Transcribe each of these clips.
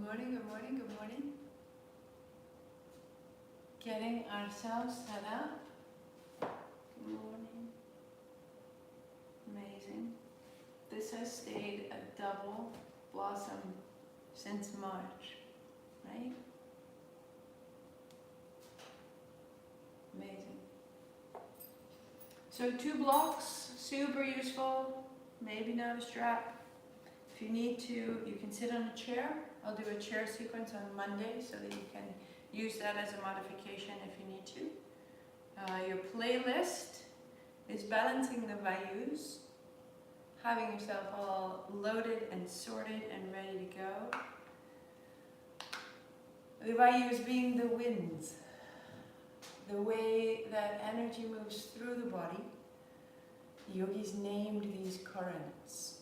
morning, good morning, good morning. Getting ourselves set up. Good morning. Amazing. This has stayed a double blossom since March, right? Amazing. So 2 blocks, super useful, maybe not a strap. If you need to, you can sit on a chair. I'll do a chair sequence on Monday so that you can use that as a modification if you need to. Your playlist is balancing the vayus, having yourself all loaded and sorted and ready to go. The vayus being the winds, the way that energy moves through the body. The yogis named these currents.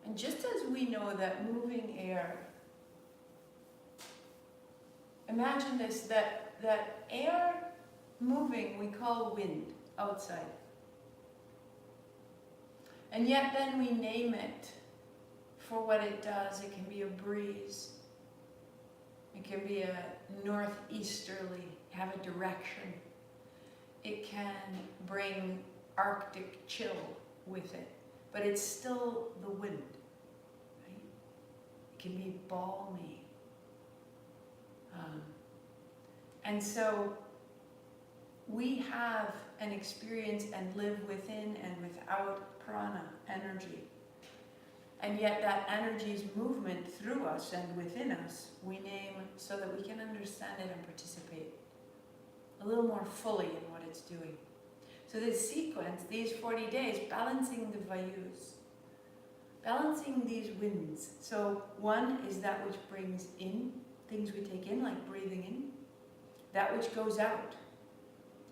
And just as we know that moving air, imagine this, that air moving we call wind outside. And yet then we name it for what it does. It can be a breeze. It can be a northeasterly, have a direction. It can bring Arctic chill with it, but it's still the wind, right? It can be balmy. And so we have an experience and live within and without prana, energy. And yet that energy's movement through us and within us, we name so that we can understand it and participate a little more fully in what it's doing. So this sequence, these 40 days, balancing the vayus, balancing these winds. So one is that which brings in, things we take in, like breathing in, that which goes out,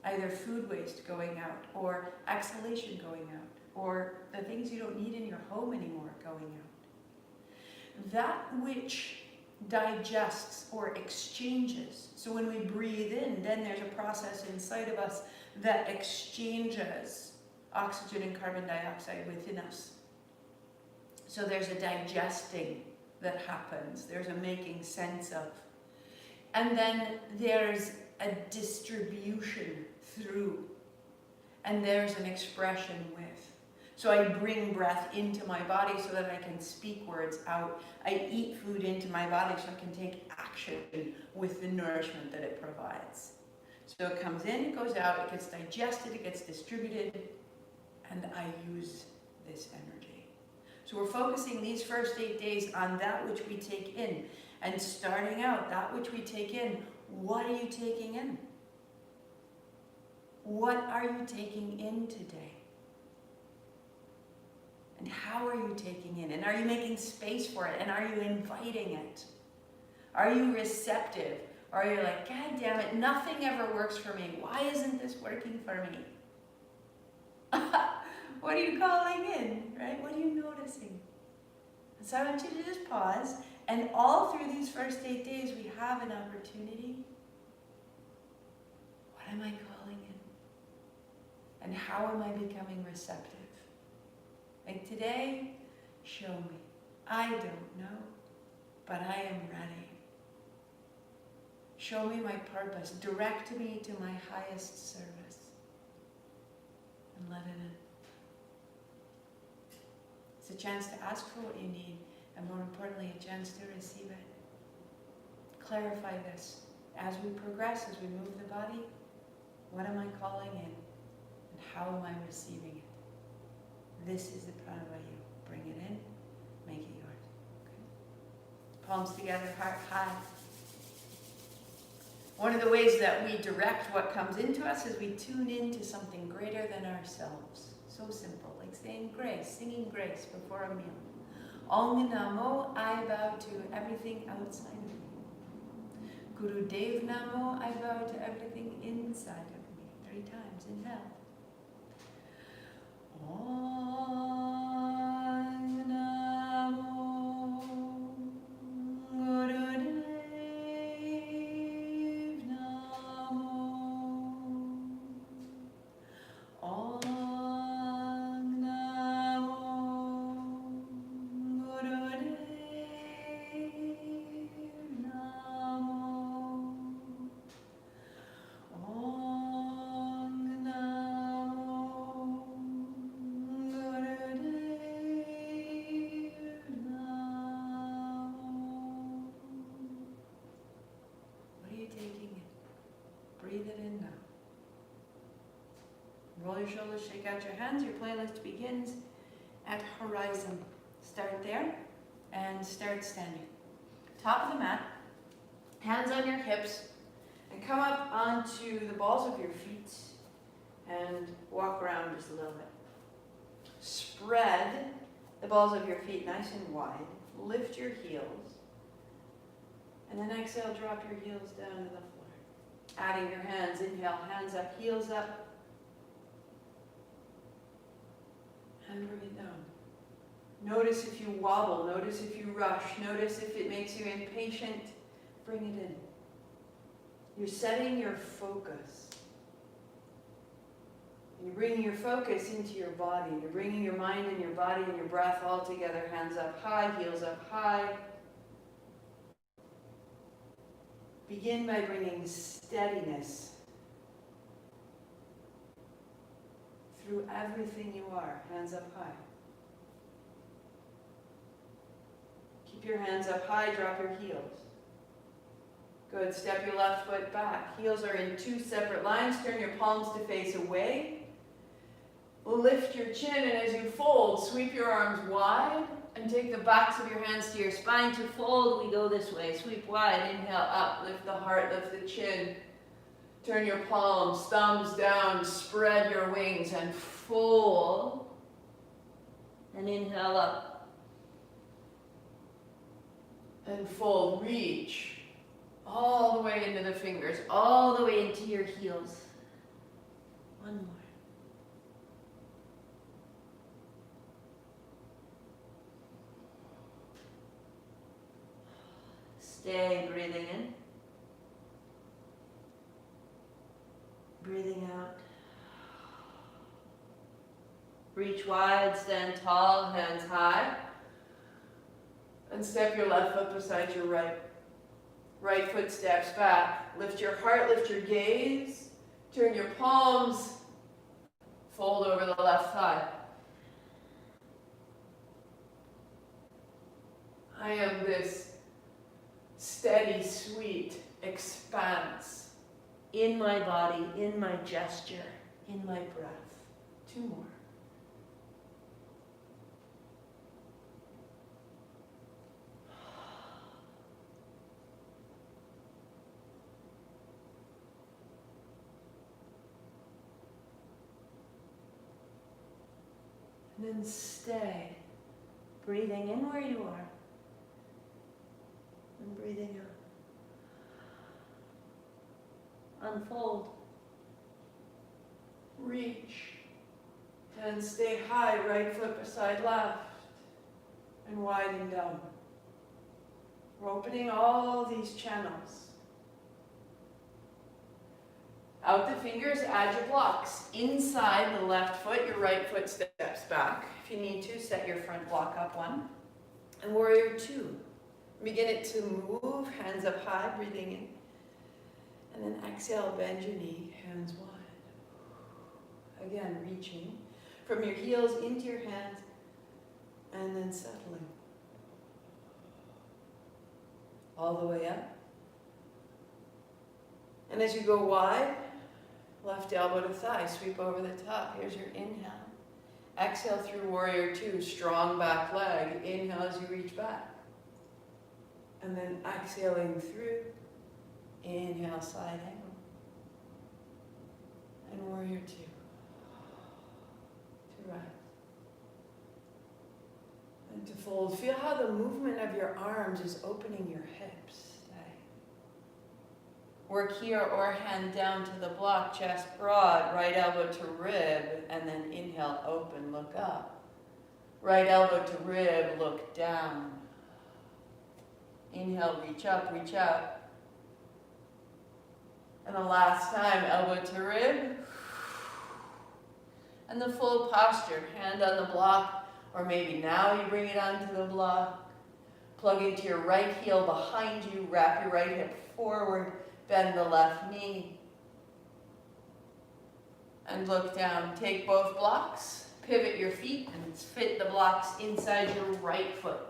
either food waste going out, or exhalation going out, or the things you don't need in your home anymore going out. That which digests or exchanges. So when we breathe in, then there's a process inside of us that exchanges oxygen and carbon dioxide within us. So there's a digesting that happens. There's a making sense of. And then there's a distribution through. And there's an expression with. So I bring breath into my body so that I can speak words out. I eat food into my body so I can take action with the nourishment that it provides. So it comes in, it goes out, it gets digested, it gets distributed, and I use this energy. So we're focusing these first 8 days on that which we take in. And starting out, that which we take in, what are you taking in? What are you taking in today? And how are you taking in? And are you making space for it? And are you inviting it? Are you receptive? Or are you like, God damn it, nothing ever works for me. Why isn't this working for me? What are you calling in, right? What are you noticing? And so I want you to just pause. And all through these first 8 days, we have an opportunity. What am I calling in? And how am I becoming receptive? Like today, show me. I don't know, but I am ready. Show me my purpose. Direct me to my highest service. And let it in. It's a chance to ask for what you need, and more importantly, a chance to receive it. Clarify this. As we progress, as we move the body, what am I calling in? And how am I receiving it? This is the pranavayu. Bring it in, make it yours. Okay. Palms together, heart high. One of the ways that we direct what comes into us is we tune into something greater than ourselves. So simple, like saying grace, singing grace before a meal. Ong Namo, I bow to everything outside of me. Guru Dev Namo, I bow to everything inside of me. 3 times, inhale. Ong Namo Guru Dev Namo. Ong Namo Guru Roll your shoulders, shake out your hands. Your playlist begins at horizon. Start there and start standing. Top of the mat, hands on your hips, and come up onto the balls of your feet and walk around just a little bit. Spread the balls of your feet nice and wide. Lift your heels. And then exhale, drop your heels down to the floor. Adding your hands, inhale, hands up, heels up. And bring it down. Notice if you wobble, notice if you rush, notice if it makes you impatient. Bring it in. You're setting your focus. You're bringing your focus into your body. You're bringing your mind and your body and your breath all together. Hands up high, heels up high. Begin by bringing steadiness through everything you are. Hands up high. Keep your hands up high, drop your heels. Good, step your left foot back. Heels are in two separate lines. Turn your palms to face away. Lift your chin, and as you fold, sweep your arms wide and take the backs of your hands to your spine. To fold, we go this way. Sweep wide, inhale up, lift the heart, lift the chin. Turn your palms, thumbs down, spread your wings and fold. And inhale up. And fold, reach all the way into the fingers, all the way into your heels. One more. Stay breathing in. Breathing out. Reach wide, stand tall, hands high. And step your left foot beside your right. Right foot steps back. Lift your heart, lift your gaze. Turn your palms. Fold over the left thigh. I am this steady, sweet expanse in my body, in my gesture, in my breath. Two more. And then stay, breathing in where you are. And breathing out. Unfold. Reach. And stay high, right foot beside left. And widen down. We're opening all these channels. Out the fingers, add your blocks. Inside the left foot, your right foot steps back. If you need to, set your front block up one. And warrior two. Begin it to move, hands up high, breathing in. And then exhale, bend your knee, hands wide. Again, reaching from your heels into your hands, and then settling. All the way up. And as you go wide, left elbow to thigh, sweep over the top. Here's your inhale. Exhale through warrior two, strong back leg. Inhale as you reach back. And then exhaling through, inhale, side angle. And warrior two. To rise. And to fold. Feel how the movement of your arms is opening your hips. Stay. Work here or hand down to the block, chest broad, right elbow to rib, and then inhale, open, look up. Right elbow to rib, look down. Inhale, reach up, reach out. And the last time, elbow to rib. And the full posture, hand on the block, or maybe now you bring it onto the block. Plug into your right heel behind you, wrap your right hip forward, bend the left knee. And look down. Take both blocks, pivot your feet, and fit the blocks inside your right foot.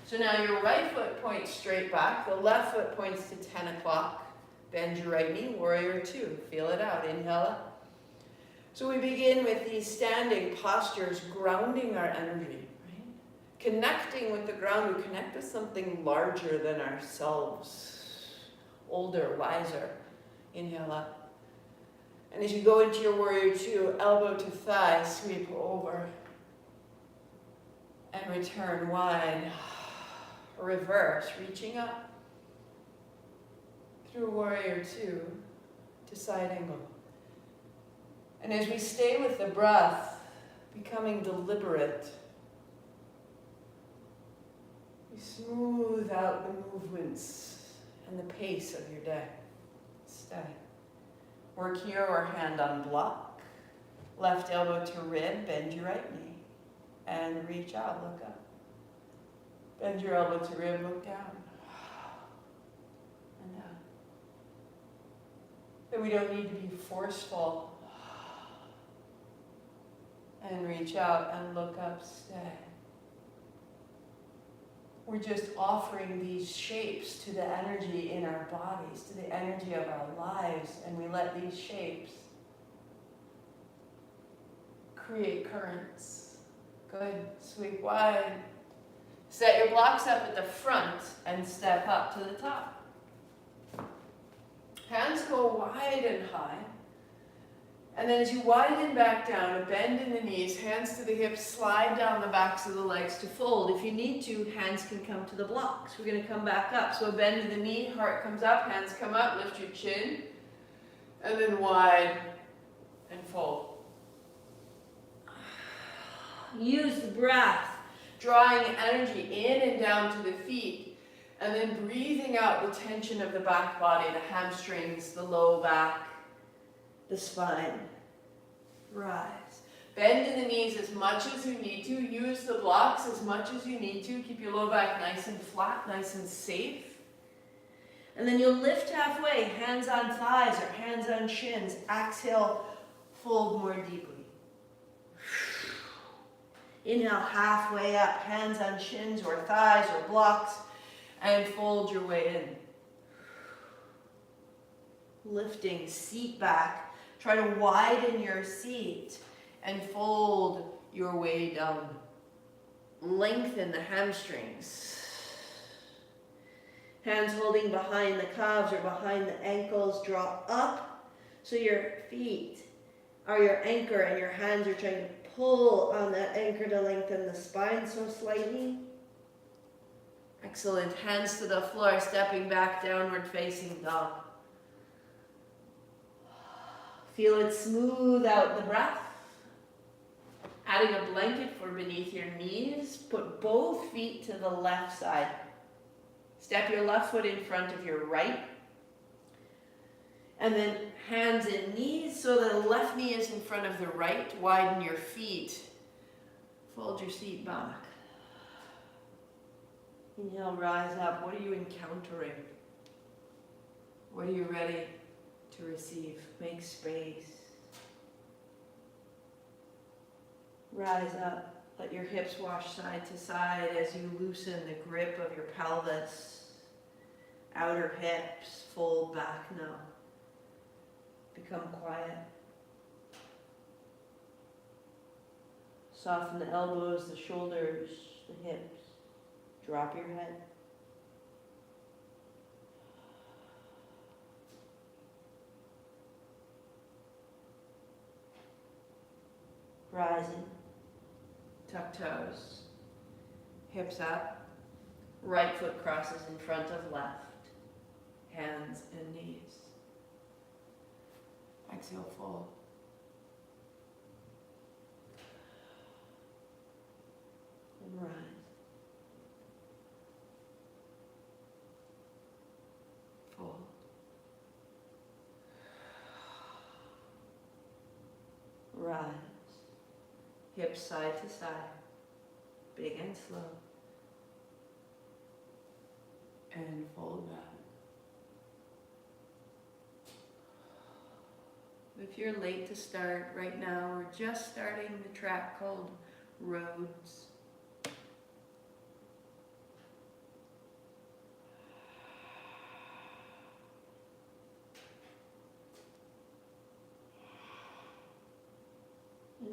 So now your right foot points straight back, the left foot points to 10 o'clock. Bend your right knee, warrior two. Feel it out. Inhale up. So we begin with these standing postures, grounding our energy, right? Connecting with the ground. We connect with something larger than ourselves, older, wiser. Inhale up. And as you go into your warrior two, elbow to thigh, sweep over. And return wide. Reverse, reaching up. Through warrior two to side angle. And as we stay with the breath, becoming deliberate, we smooth out the movements and the pace of your day. Stay. Work here or hand on block. Left elbow to rib, bend your right knee. And reach out, look up. Bend your elbow to rib, look down. And down. But we don't need to be forceful. And reach out and look up, stay. We're just offering these shapes to the energy in our bodies, to the energy of our lives, and we let these shapes create currents. Good, sweep wide. Set your blocks up at the front and step up to the top. Hands go wide and high. And then as you widen back down, a bend in the knees, hands to the hips, slide down the backs of the legs to fold. If you need to, hands can come to the blocks. We're going to come back up. So a bend to the knee, heart comes up, hands come up, lift your chin, and then wide and fold. Use the breath, drawing energy in and down to the feet, and then breathing out the tension of the back body, the hamstrings, the low back, the spine. Rise. Bend in the knees as much as you need to. Use the blocks as much as you need to. Keep your low back nice and flat, nice and safe. And then you'll lift halfway, hands on thighs or hands on shins. Exhale, fold more deeply. Inhale, halfway up, hands on shins or thighs or blocks, and fold your way in. Lifting, seat back. Try to widen your seat and fold your way down. Lengthen the hamstrings. Hands holding behind the calves or behind the ankles. Draw up so your feet are your anchor and your hands are trying to pull on that anchor to lengthen the spine so slightly. Excellent. Hands to the floor, stepping back, downward facing dog. Feel it smooth out the breath. Adding a blanket for beneath your knees. Put both feet to the left side. Step your left foot in front of your right. And then hands and knees so that the left knee is in front of the right. Widen your feet. Fold your seat back. Inhale, rise up. What are you encountering? What are you ready to receive? Make space. Rise up. Let your hips wash side to side as you loosen the grip of your pelvis. Outer hips fold back now. Become quiet. Soften the elbows, the shoulders, the hips. Drop your head. Rising, tuck toes, hips up, right foot crosses in front of left, hands and knees. Exhale, fold. And rise. Fold. Rise. Hips side to side, big and slow. And fold back. If you're late to start, right now we're just starting the track called Roads.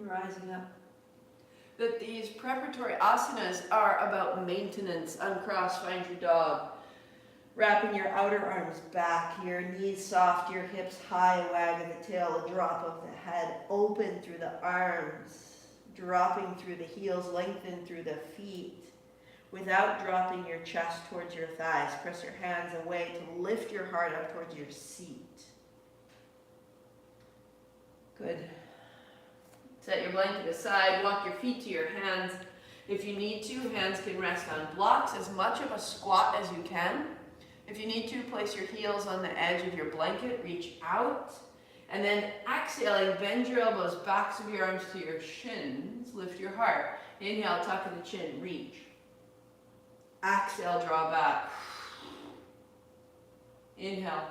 rising up. That these preparatory asanas are about maintenance. Uncross, find your dog. Wrapping your outer arms back, your knees soft, your hips high, a wag of the tail, a drop of the head, open through the arms, dropping through the heels, lengthen through the feet, without dropping your chest towards your thighs. Press your hands away to lift your heart up towards your seat. Good. Set your blanket aside, walk your feet to your hands. If you need to, hands can rest on blocks, as much of a squat as you can. If you need to, place your heels on the edge of your blanket, reach out, and then exhaling, bend your elbows, backs of your arms to your shins, lift your heart. Inhale, tuck in the chin, reach. Exhale, draw back. Inhale.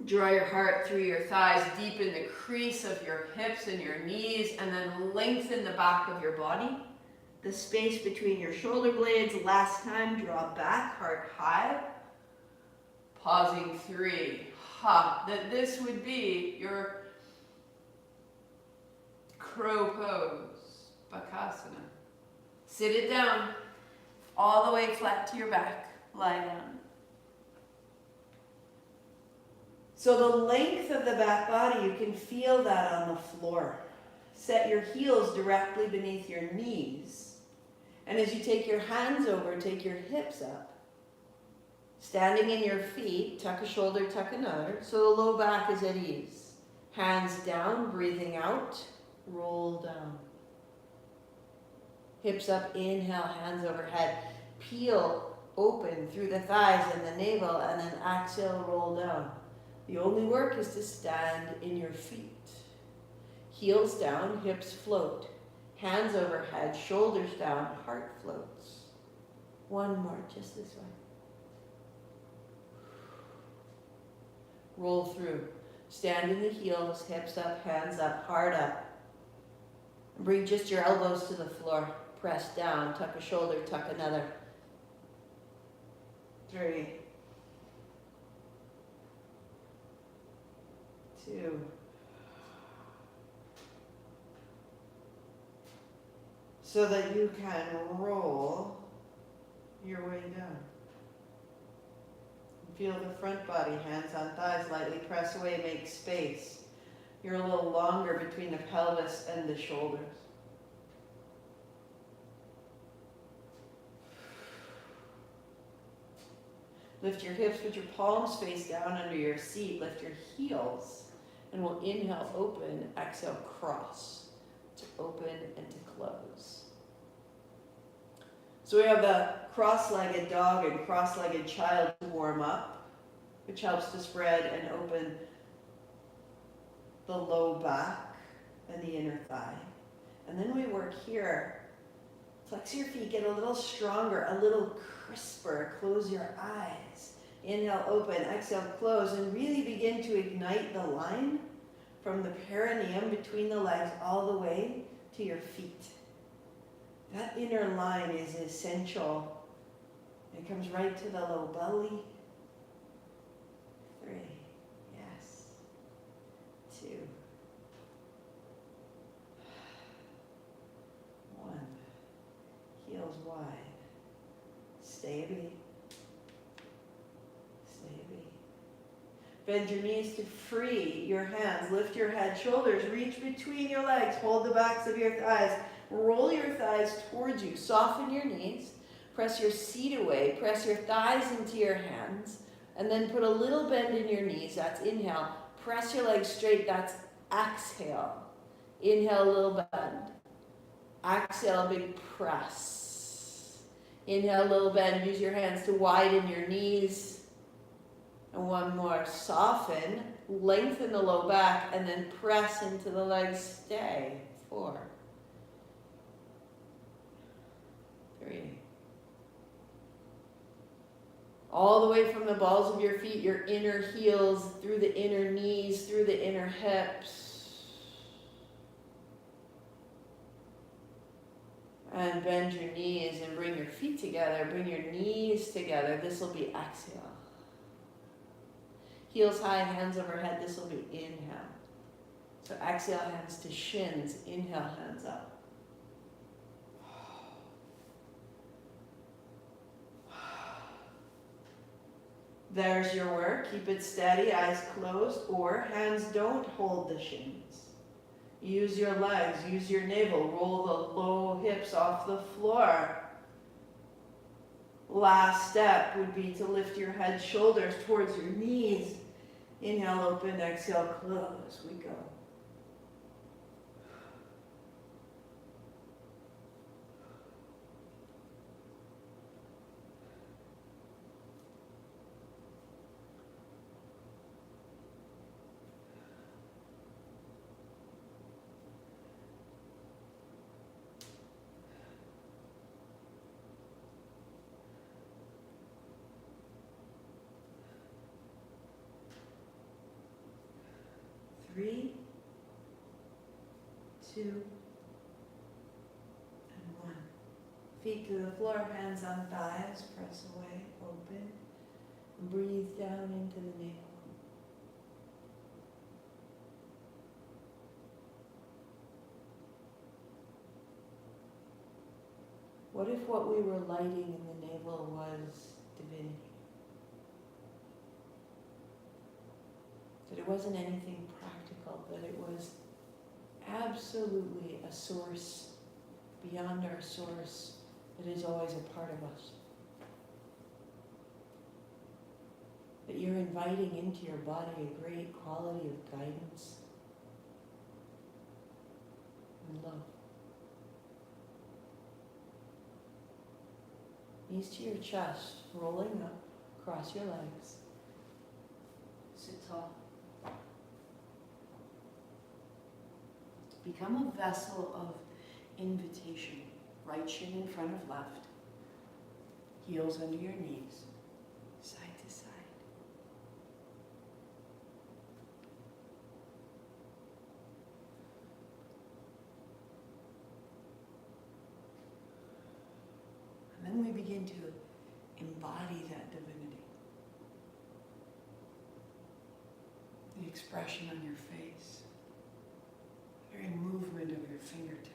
Draw your heart through your thighs, deepen the crease of your hips and your knees, and then lengthen the back of your body. The space between your shoulder blades. Last time, draw back, heart high. Pausing 3. That this would be your crow pose, Bakasana. Sit it down, all the way flat to your back. Lie down. So the length of the back body, you can feel that on the floor. Set your heels directly beneath your knees. And as you take your hands over, take your hips up. Standing in your feet, tuck a shoulder, tuck another, so the low back is at ease. Hands down, breathing out, roll down. Hips up, inhale, hands overhead. Peel open through the thighs and the navel, and then exhale, roll down. The only work is to stand in your feet. Heels down, hips float. Hands overhead, shoulders down, heart floats. One more, just this way. Roll through. Stand in the heels, hips up, hands up, heart up. Bring just your elbows to the floor. Press down, tuck a shoulder, tuck another. 3. 2. So that you can roll your way down. Feel the front body, hands on thighs, lightly press away, make space. You're a little longer between the pelvis and the shoulders. Lift your hips, put your palms face down under your seat, lift your heels, and we'll inhale, open, exhale, cross, to open and to close. So we have the cross-legged dog and cross-legged child to warm up, which helps to spread and open the low back and the inner thigh. And then we work here. Flex your feet, get a little stronger, a little crisper. Close your eyes. Inhale, open, exhale, close, and really begin to ignite the line from the perineum between the legs all the way to your feet. That inner line is essential. It comes right to the low belly. 3, yes. 2, 1. Heels wide. Stay a beat. Stay a beat. Bend your knees to free your hands. Lift your head, shoulders, reach between your legs. Hold the backs of your thighs. Roll your thighs towards you. Soften your knees. Press your seat away. Press your thighs into your hands. And then put a little bend in your knees. That's inhale. Press your legs straight. That's exhale. Inhale, a little bend. Exhale, big press. Inhale, a little bend. Use your hands to widen your knees. And one more. Soften. Lengthen the low back. And then press into the legs. Stay. 4. 3. All the way from the balls of your feet, your inner heels, through the inner knees, through the inner hips. And bend your knees and bring your feet together. Bring your knees together. This will be exhale. Heels high, hands overhead. This will be inhale. So exhale, hands to shins. Inhale, hands up. There's your work. Keep it steady, eyes closed, or hands don't hold the shins. Use your legs, use your navel. Roll the low hips off the floor. Last step would be to lift your head, shoulders towards your knees. Inhale, open, exhale, close. We go. Three, two, and one. Feet to the floor, hands on thighs, press away, open. Breathe down into the navel. What if what we were lighting in the navel was divinity? That it wasn't anything practical, that it was absolutely a source beyond our source that is always a part of us. That you're inviting into your body a great quality of guidance and love. Knees to your chest, rolling up, cross your legs. Sit tall. Become a vessel of invitation. Right shin in front of left. Heels under your knees. Side to side. And then we begin to embody that divinity. The expression on your face. The very movement of your fingertips.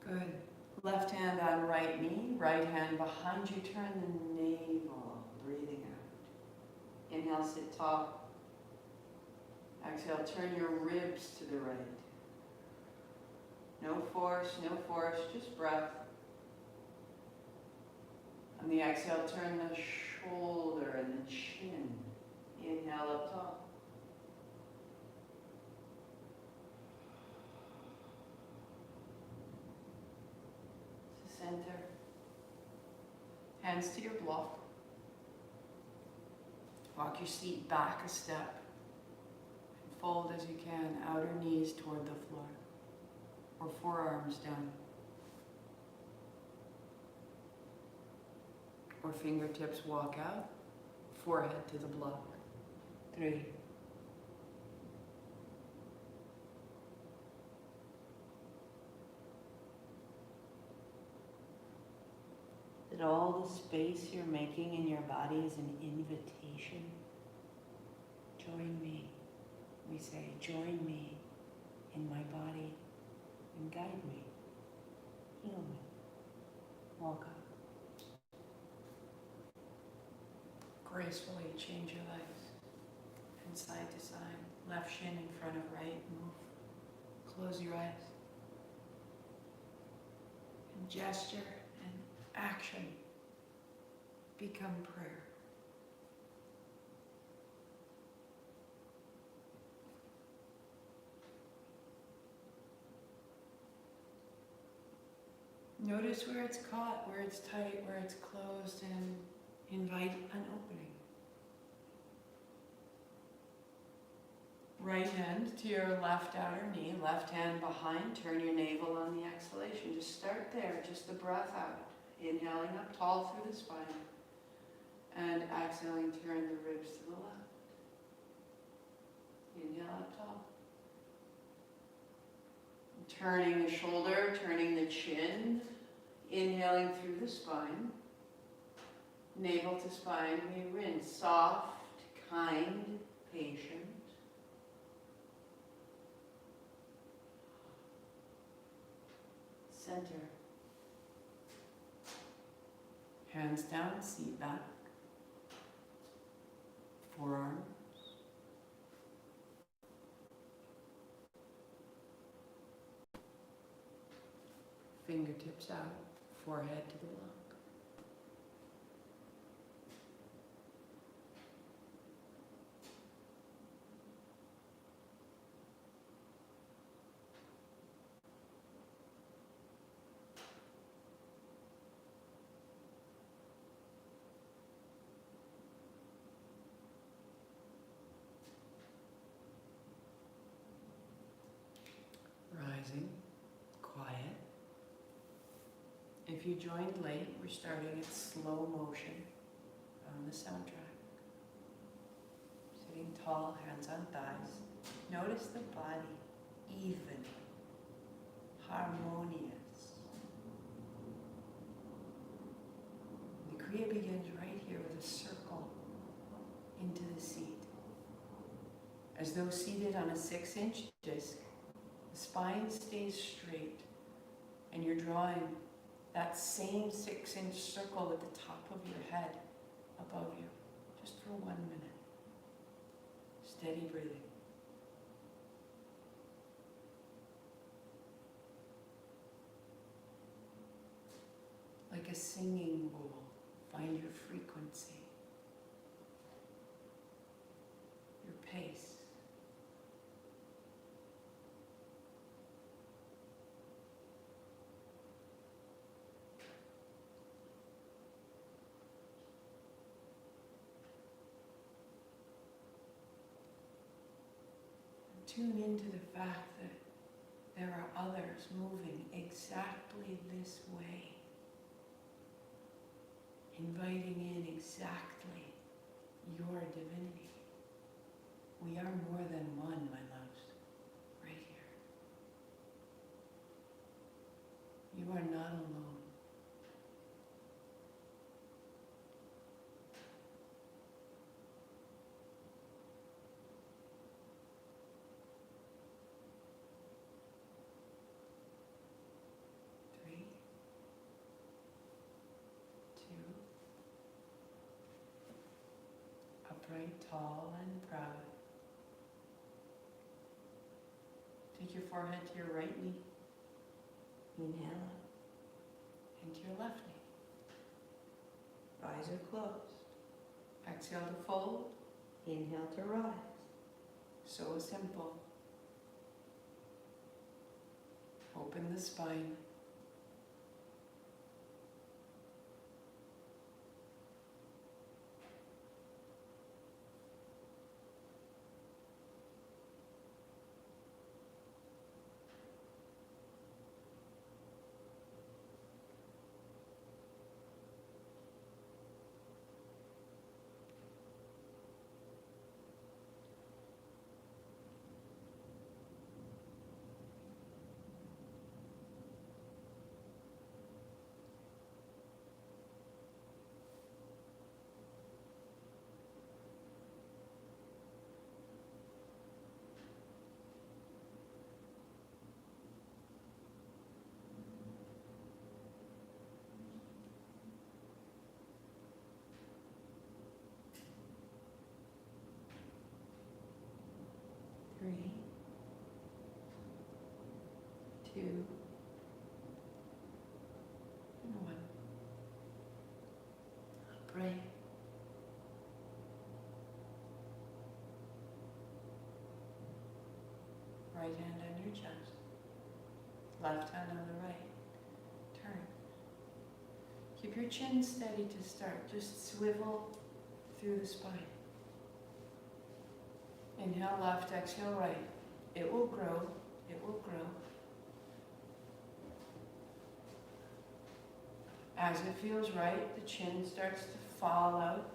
Good. Left hand on right knee, right hand behind you. Turn the navel, breathing out. Inhale, sit tall. Exhale, turn your ribs to the right. No force, just breath. On the exhale, turn the shoulder and the chin. Inhale, up tall. Center. Hands to your block. Walk your seat back a step. And fold as you can, outer knees toward the floor. Or forearms down. Or fingertips walk out, forehead to the block. 3. That all the space you're making in your body is an invitation. Join me. We say, join me in my body and guide me, heal me, walk up. Gracefully change your legs from side to side. Left shin in front of right. Move. Close your eyes. And gesture and action become prayer. Notice where it's caught, where it's tight, where it's closed, and invite an opening. Right hand to your left outer knee, left hand behind, turn your navel on the exhalation. Just start there, just the breath out. Inhaling up tall through the spine, and exhaling, turn the ribs to the left. Inhale up tall. Turning the shoulder, turning the chin, Inhaling through the spine. Navel to spine, we rinse. Soft, kind, patient. Center. Hands down, seat back. Forearms. Fingertips out, forehead to the block. Rising, quiet. If you joined late, we're starting at slow motion on the soundtrack. Sitting tall, hands on thighs. Notice the body, even, harmonious. The Kriya begins right here with a circle into the seat. As though seated on a 6-inch disc, the spine stays straight, and you're drawing that same 6-inch circle at the top of your head above you, just for 1 minute. Steady breathing. Like a singing bowl, find your frequency, your pace. Tune into the fact that there are others moving exactly this way, inviting in exactly your divinity. We are more than one, my loves, right here. You are not alone. Upright, tall, and proud. Take your forehead to your right knee. Inhale and to your left knee. Eyes are closed. Exhale to fold. Inhale to rise. So simple. Open the spine. Three, two, and one. Pray. Right hand on your chest, left hand on the right. Turn. Keep your chin steady to start. Just swivel through the spine. Inhale left, exhale right. It will grow, it will grow. As it feels right, the chin starts to fall out.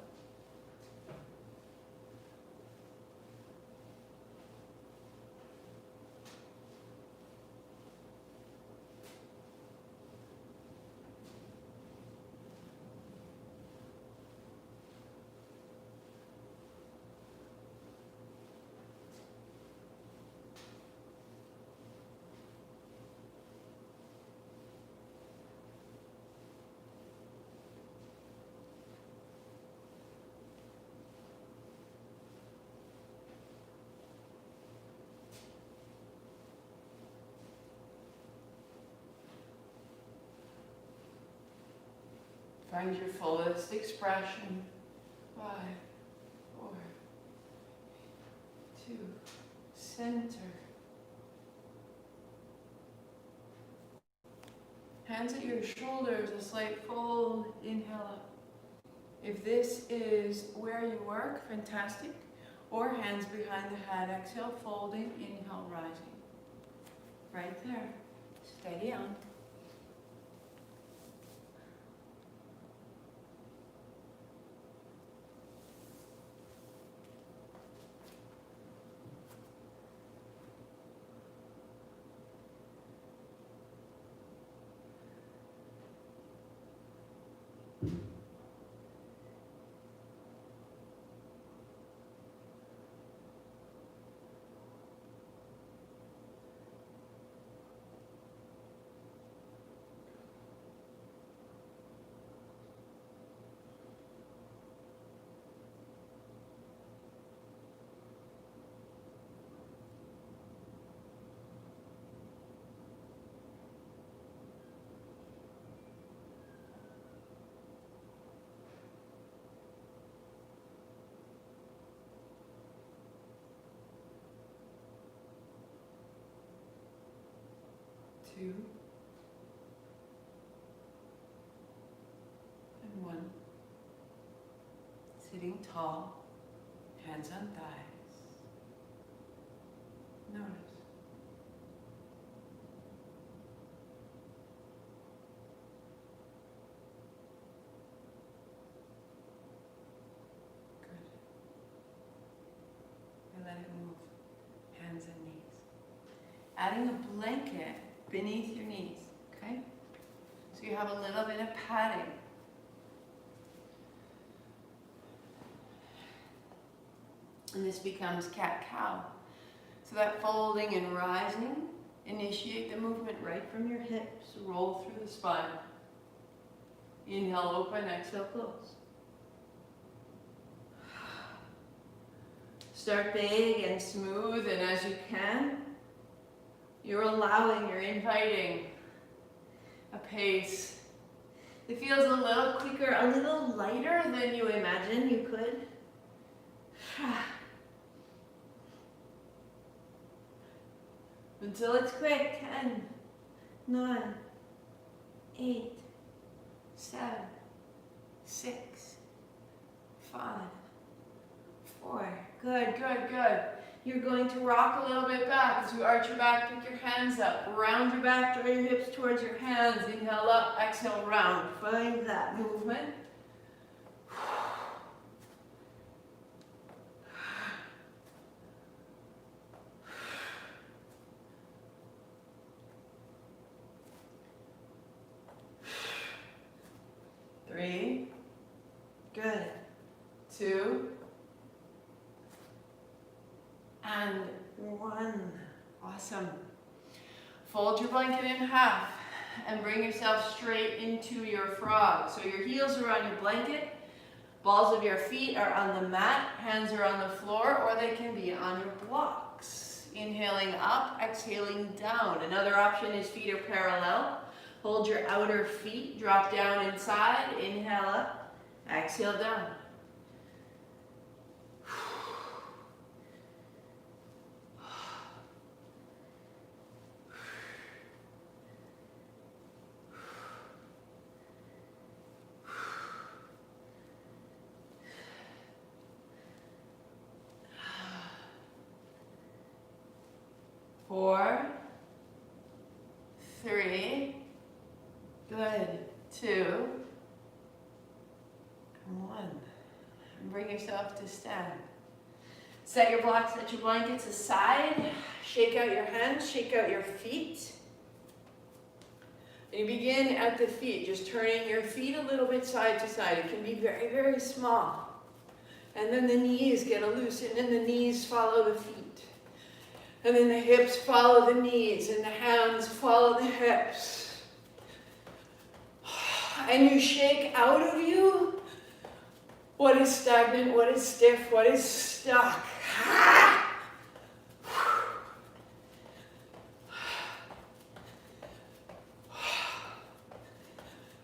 Find your fullest expression. 5, 4, 2, center. Hands at your shoulders, a slight fold, inhale up. If this is where you work, fantastic. Or hands behind the head, exhale, folding, inhale, rising. Right there. Steady on. Two, and 1. Sitting tall, hands on thighs. Notice. Good. And let it move. Hands and knees. Adding a blanket beneath your knees, okay? So you have a little bit of padding. And this becomes cat-cow. So that folding and rising, initiate the movement right from your hips, roll through the spine. Inhale, open, exhale, close. Start big and smooth, and as you can, you're allowing, you're inviting a pace that feels a little quicker, a little lighter than you imagine you could. Until it's quick. 10, 9, 8, 7, 6, 5, 4. Good, good, good. You're going to rock a little bit back as you arch your back, pick your hands up, round your back, draw your hips towards your hands, inhale up, exhale, round. Find that movement. Three, good. 2, and 1. Awesome. Fold your blanket in half and bring yourself straight into your frog. So your heels are on your blanket, balls of your feet are on the mat, hands are on the floor, or they can be on your blocks. Inhaling up, exhaling down. Another option is feet are parallel. Hold your outer feet, drop down inside, inhale up, exhale down. Four, 3, good, 2, and 1. And bring yourself to stand. Set your blocks, set your blankets aside. Shake out your hands, shake out your feet. And you begin at the feet, just turning your feet a little bit side to side. It can be very, very small. And then the knees get loosened and the knees follow the feet. And then the hips follow the knees and the hands follow the hips. And you shake out of you what is stagnant, what is stiff, what is stuck.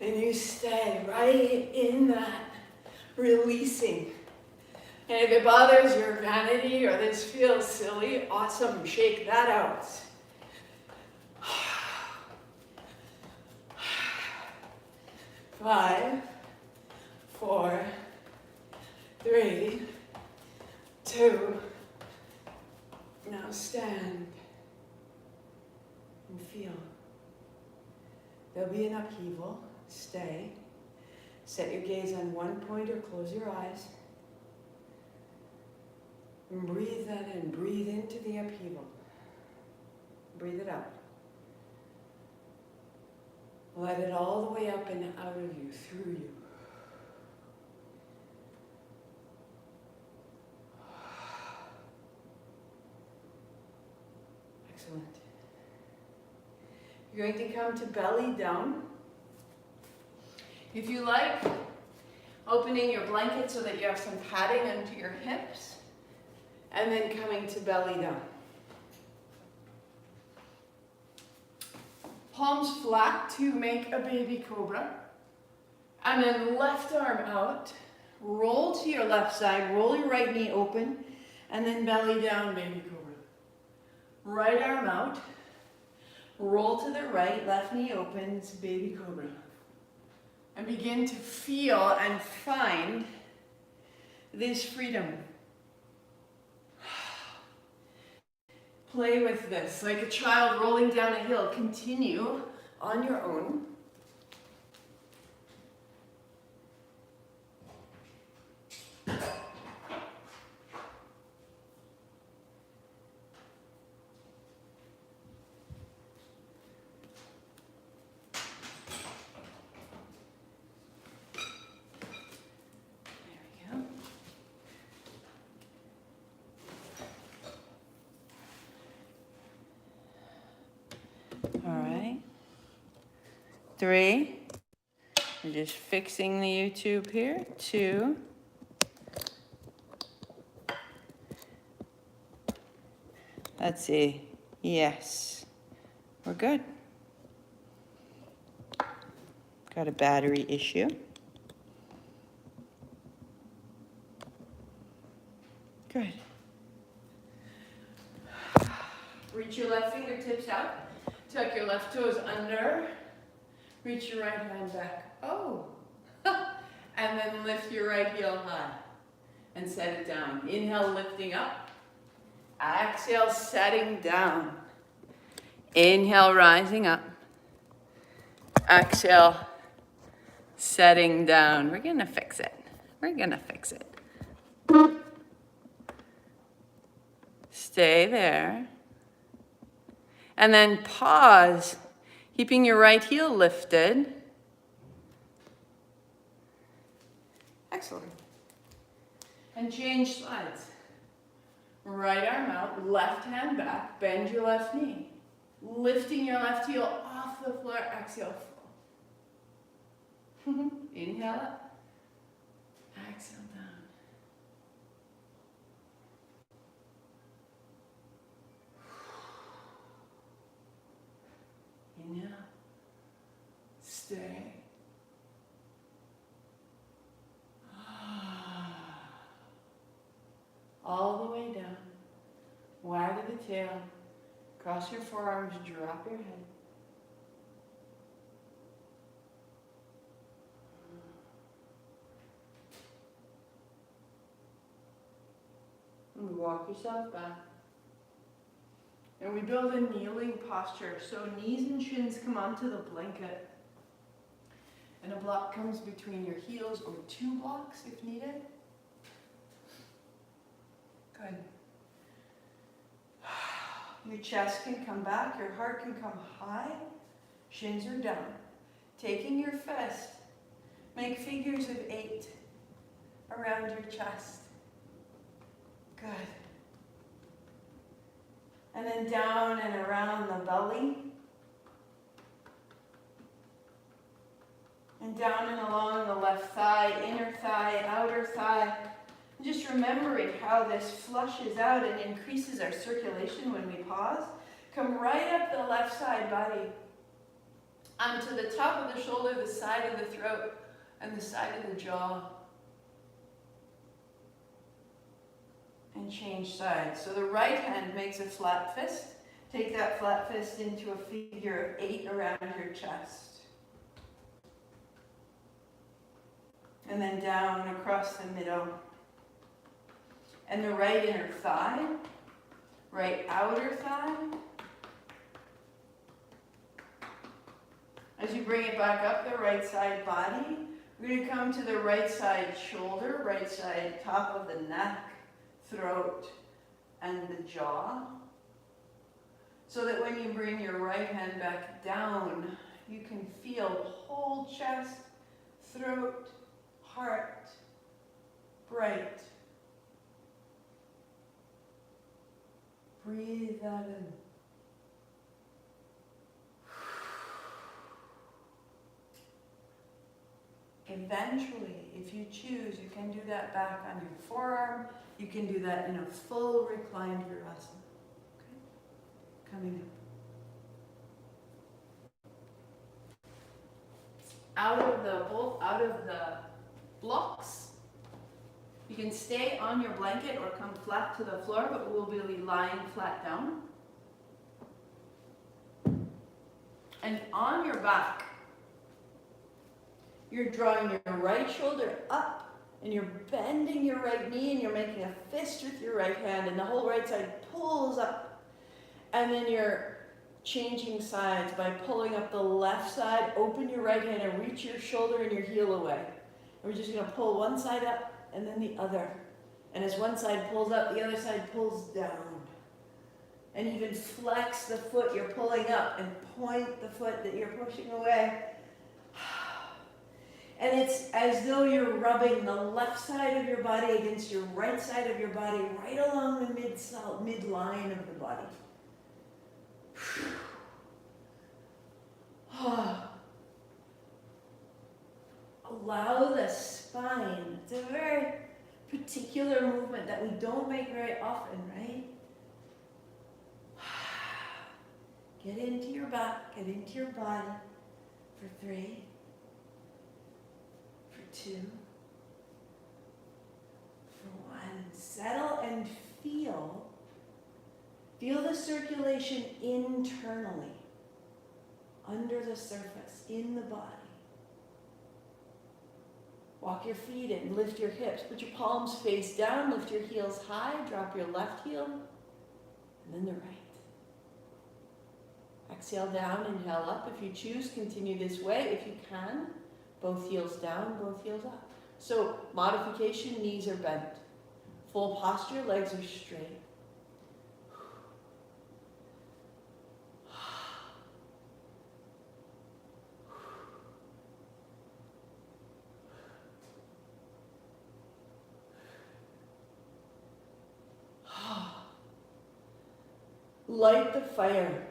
And you stay right in that, releasing. And if it bothers your vanity or this feels silly, awesome, shake that out. 5, 4, 3, 2. Now stand and feel. There'll be an upheaval. Stay. Set your gaze on one point or close your eyes. And breathe that in. Breathe into the upheaval. Breathe it out. Let it all the way up and out of you, through you. Excellent. You're going to come to belly down. If you like, opening your blanket so that you have some padding under your hips. And then coming to belly down. Palms flat to make a baby cobra. And then left arm out. Roll to your left side. Roll your right knee open. And then belly down, baby cobra. Right arm out. Roll to the right. Left knee opens, baby cobra. And begin to feel and find this freedom. Play with this, like a child rolling down a hill. Continue on your own. All right. 3. I'm just fixing the YouTube here. 2. Let's see. Yes. We're good. Got a battery issue. Good. Reach your left fingertips out. Tuck your left toes under. Reach your right hand back. Oh. And then lift your right heel high. And set it down. Inhale, lifting up. Exhale, setting down. Inhale, rising up. Exhale, setting down. We're gonna fix it. We're gonna fix it. Stay there. And then pause, keeping your right heel lifted. Excellent. And change sides. Right arm out, left hand back, bend your left knee. Lifting your left heel off the floor, exhale, full. Inhale up, exhale down. Inhale, stay. All the way down. Wag the tail. Cross your forearms, drop your head. And walk yourself back. And we build a kneeling posture. So knees and shins come onto the blanket. And a block comes between your heels, or 2 blocks if needed. Good. Your chest can come back, your heart can come high, shins are down. Taking your fist, make figures of 8 around your chest. Good. And then down and around the belly. And down and along the left thigh, inner thigh, outer thigh. Just remembering how this flushes out and increases our circulation when we pause. Come right up the left side body. onto the top of the shoulder, the side of the throat, and the side of the jaw. And change sides. So the right hand makes a flat fist. Take that flat fist into a figure of 8 around your chest. And then down across the middle. And the right inner thigh, right outer thigh. As you bring it back up the right side body, we're going to come to the right side shoulder, right side top of the neck, throat, and the jaw. So that when you bring your right hand back down, you can feel the whole chest, throat, heart, bright. Breathe that in. Eventually, if you choose, you can do that back on your forearm. You can do that in a full reclined virasana. Okay? Coming up. Out of the blocks. You can stay on your blanket or come flat to the floor, but we'll be lying flat down. And on your back, you're drawing your right shoulder up, and you're bending your right knee, and you're making a fist with your right hand, and the whole right side pulls up. And then you're changing sides by pulling up the left side, open your right hand, and reach your shoulder and your heel away. And we're just going to pull one side up, and then the other. And as one side pulls up, the other side pulls down. And even flex the foot you're pulling up, and point the foot that you're pushing away. And it's as though you're rubbing the left side of your body against your right side of your body, right along the midline of the body. Allow the spine. It's a very particular movement that we don't make very often, right? Get into your back, get into your body for 3. 2, for 1. Settle and feel the circulation internally, under the surface, in the body. Walk your feet in, lift your hips, put your palms face down, lift your heels high, drop your left heel, and then the right. Exhale down, inhale up. If you choose, continue this way. If you can, both heels down, both heels up. So, modification, knees are bent. Full posture, legs are straight. Light the fire.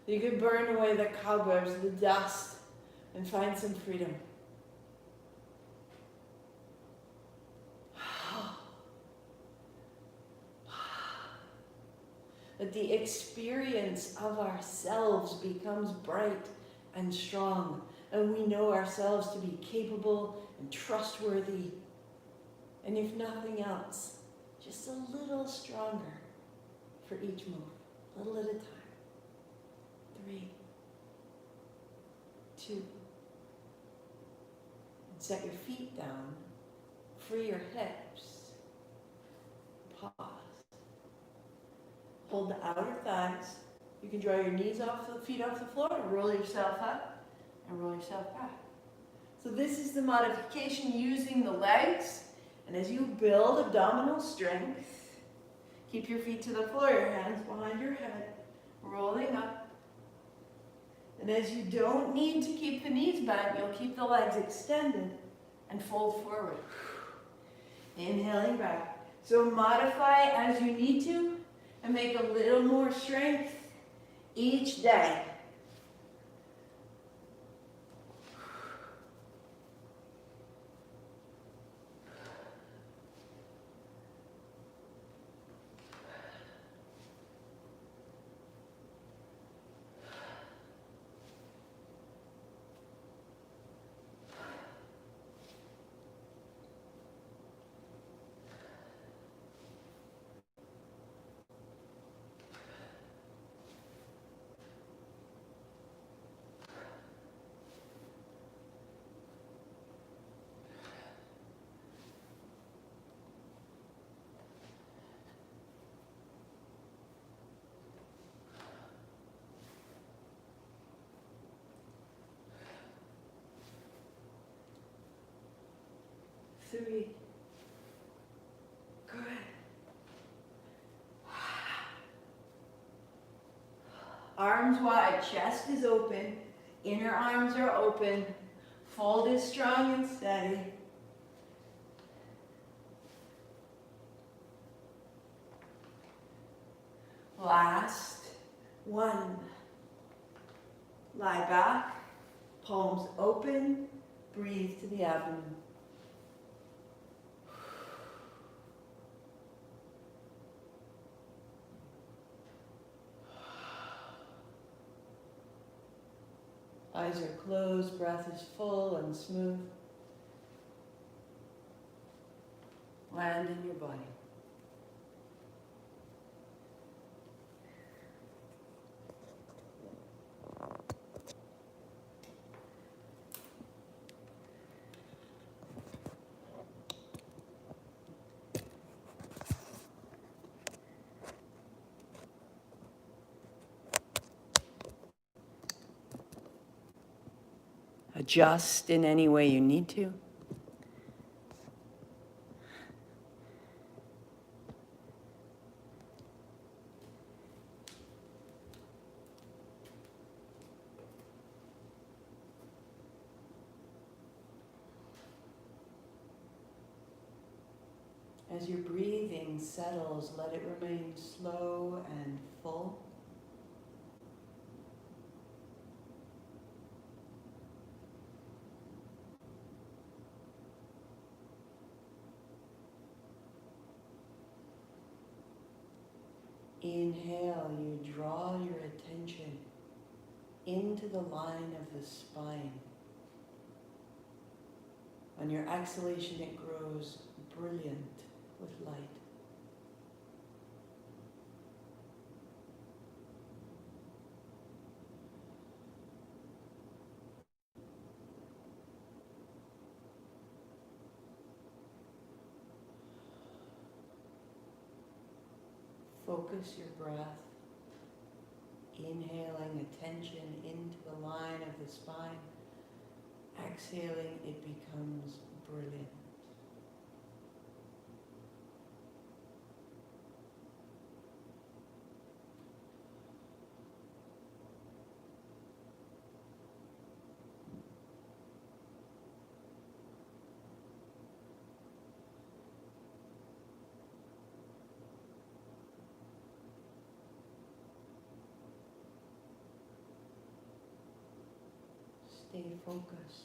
You can burn away the cobwebs, the dust, and find some freedom. That the experience of ourselves becomes bright and strong, and we know ourselves to be capable and trustworthy, and if nothing else, just a little stronger for each move, a little at a time. 3, 2. And set your feet down. Free your hips. Pause. Hold the outer thighs. You can draw your knees off the feet off the floor, roll yourself up, and roll yourself back. So this is the modification using the legs. And as you build abdominal strength, keep your feet to the floor, your hands behind your head, rolling up. And as you don't need to keep the knees bent, you'll keep the legs extended and fold forward. Inhaling back. So modify as you need to and make a little more strength each day. arms wide, chest is open, inner arms are open, fold is strong and steady. Last one. Lie back, palms open, breathe to the abdomen. Eyes are closed, breath is full and smooth. Land in your body. Adjust in any way you need to. As your breathing settles, let it remain slow and full. Inhale, you draw your attention into the line of the spine. On your exhalation, it grows brilliant with light. Focus your breath, inhaling attention into the line of the spine. Exhaling, it becomes brilliant. Stay focused.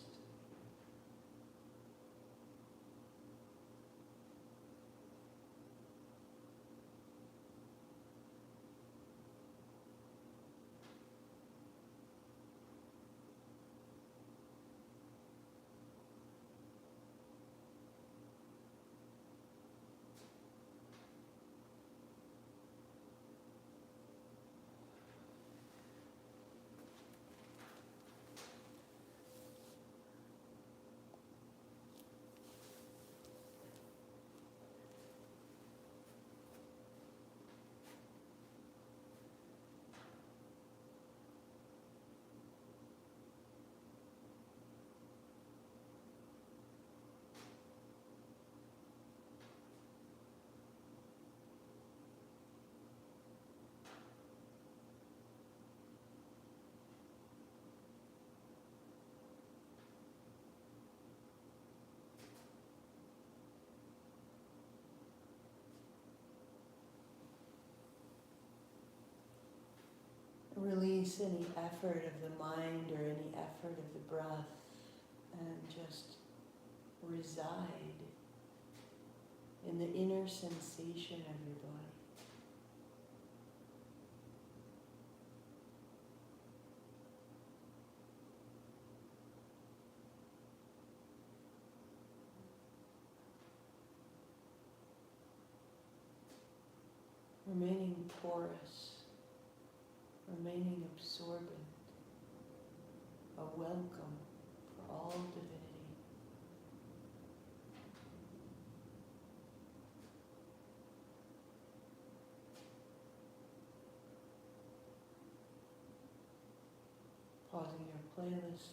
Release any effort of the mind or any effort of the breath and just reside in the inner sensation of your body. Remaining porous, remaining absorbent, a welcome for all divinity. Pausing your playlist,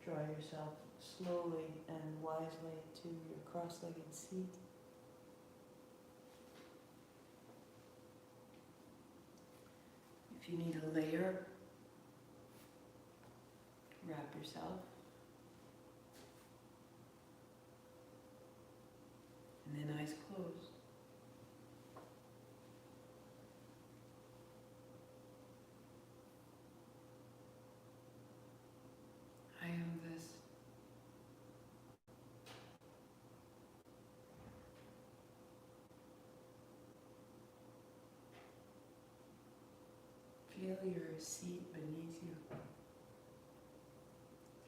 draw yourself slowly and wisely to your cross-legged seat. If you need a layer, wrap yourself. And then eyes closed. I am this. Feel your seat beneath you.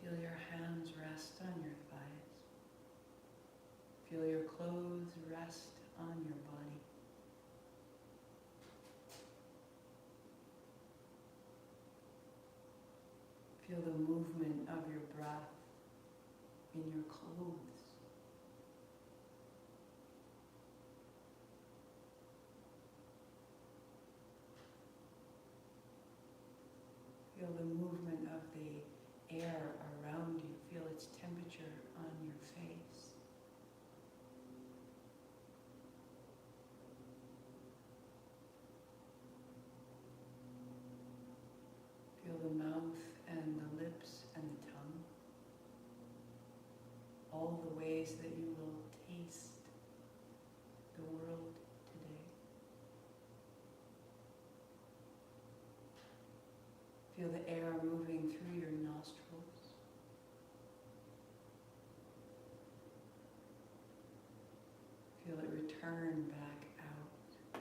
Feel your hands rest on your thighs. Feel your clothes rest on your body. Feel the movement of your breath in your clothes. Feel the movement of the air around you. Feel its temperature on your face. Feel the mouth and the lips and the tongue. All the ways that you will taste the world today. Feel the air moving through your nostrils. Feel it return back out.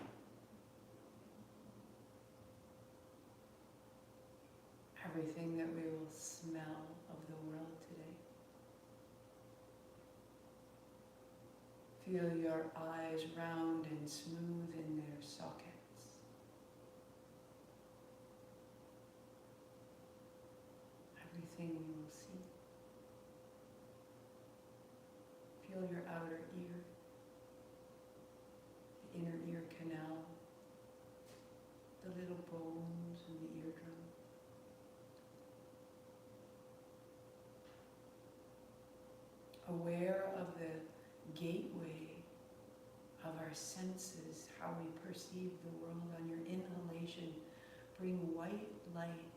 Everything that we will smell of the world today. Feel your eyes round and smooth in their sockets. Everything you will see. Feel your outer ear, the inner ear canal, the little bones in the eardrum. Aware of the gateway of our senses, how we perceive the world. On your inhalation, bring white light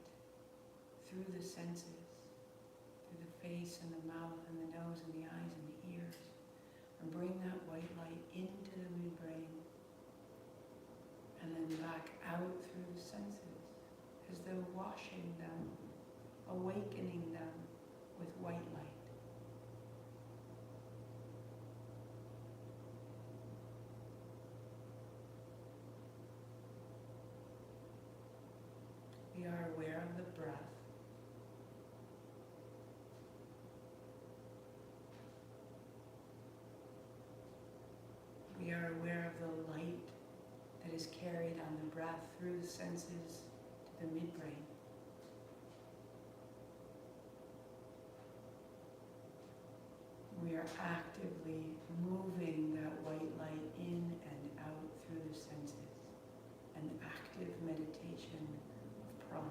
through the senses, through the face and the mouth and the nose and the eyes and the ears, and bring that white light into the midbrain and then back out through the senses, as though washing them, awakening them with white light. We are aware of the breath. We are aware of the light that is carried on the breath through the senses to the midbrain. We are actively moving that white light in and out through the senses. An active meditation of prana.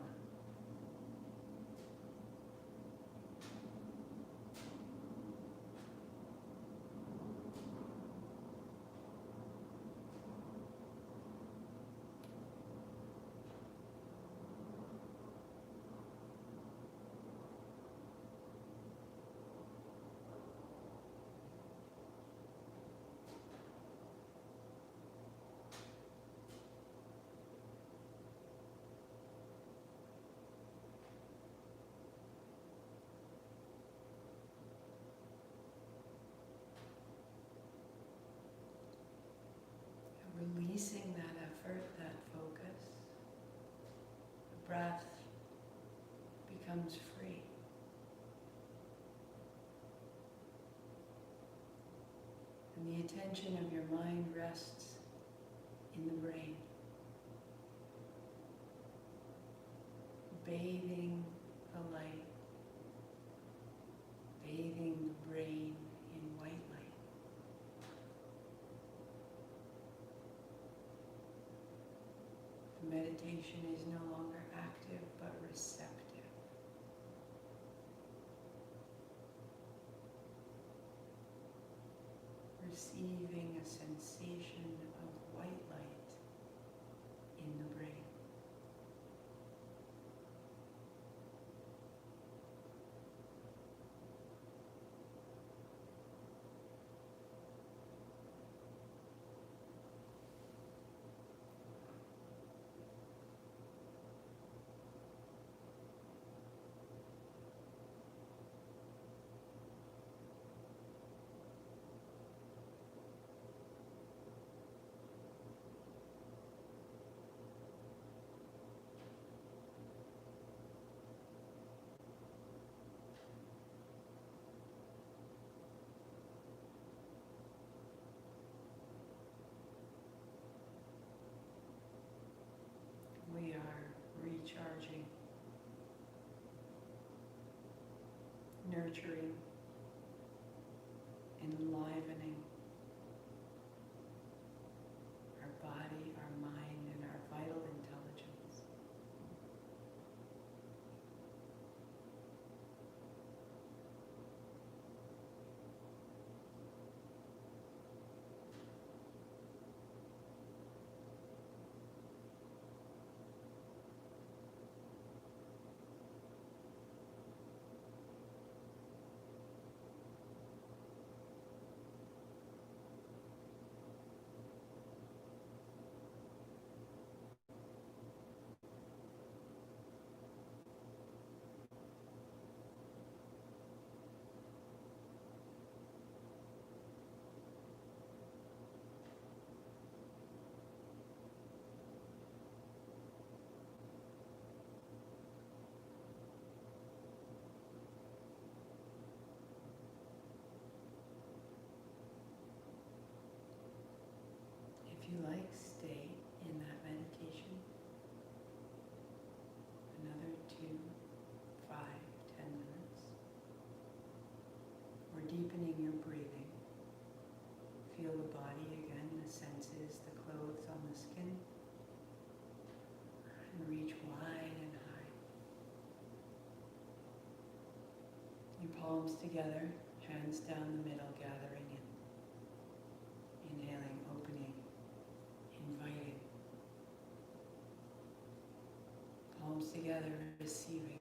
Releasing that effort, that focus, the breath becomes free. And the attention of your mind rests in the brain, bathing the light, bathing the brain in white light. Meditation is no longer active but receptive. Receiving a sensation of white light in the brain. nurturing, enlivening our body, our mind, and our vital intelligence. If you like, stay in that meditation another 2, 5, 10 minutes. We're deepening your breathing. Feel the body again, the senses, the clothes on the skin. And reach wide and high. Your palms together, hands down the middle, gathering in. Inhaling, opening, inviting. Palms together, receiving.